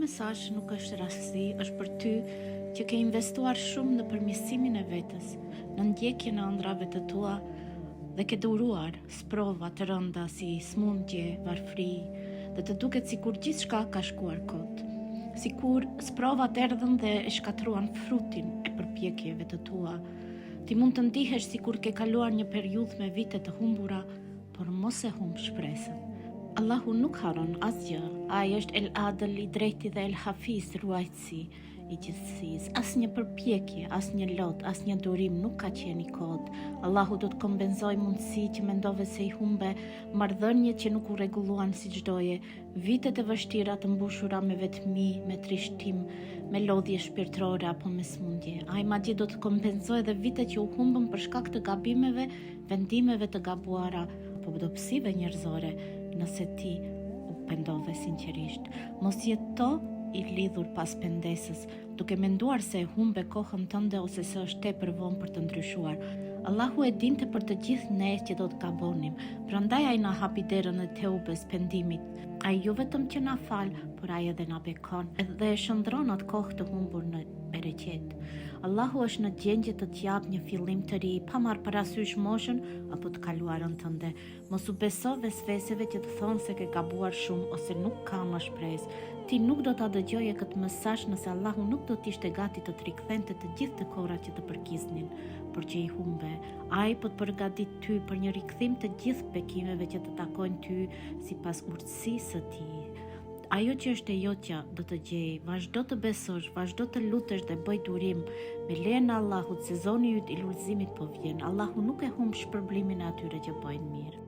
mesazh nuk është rastësi, është për ty që ke investuar shumë në përmirësimin e vetes, në ndjekjen e ëndrave të tua dhe ke duruar sprova të rënda si smundje, varfëri, dhe të duket sikur gjithçka ka shkuar kot. Sikur sprovat erdhën dhe e shkatruan frutin e përpjekjeve të tua. Ti mund të ndihesh sikur ke kaluar një periudhë me vite të humbura, por mos e humb shpresën. Allahu nuk haron asgjë. Ai është El Adel, i drejti dhe El Hafiz, ruajtësi i gjithësisë. Asnjë përpjekje, asnjë lot, asnjë durim nuk ka qenë i kot. Allahu do të kompenzojë mundësi që mendove se i humbe, marrëdhëniet që nuk u rregulluan siç doje, vitet e vështira të mbushura me vetmi, me trishtim, me lodhje shpirtërore apo me smundje. Ai madje do të kompenzojë edhe vitet që u humbën për shkak të gabimeve, vendimeve të gabuara apo dobësive njerëzore, nëse ti u pendove sinqerisht. Mos jeto i lidhur pas pendesës, duke menduar se e humbe kohën tënde ose se është tepër vonë për të ndryshuar. Allahu e dinte për të gjithë ne që do të gabonim, prandaj ai na hapi derën e teubes, pendimit. Ai jo vetëm që na fal, por ai edhe na bekon dhe e shndron atë kohë të humbur në bereqet. Allahu është në gjendje të të japë një fillim të ri, pa marrë parasysh moshën apo të kaluarën tënde. Mos u beso vesveseve që të thonë se ke gabuar shumë ose nuk ka më shpresë. Ti nuk do ta dëgjoje këtë mesazh nëse Allahu nuk do të ishte gati të të rikthente të gjithë të kohrat që të përkisnin, por që i humbe. Ai po të përgatit ty për një rikthim të gjithë bekimeve që të takojnë ty sipas urtësisë së tij. Ajo që është e jotja do të gjej, vazhdo të besosh, vazhdo të lutesh dhe bëj durim. Me lejen e Allahut, sezoni yt i lullëzimit po vjen. Allahu nuk e humb shpërblimin e atyre që bëjnë mirë.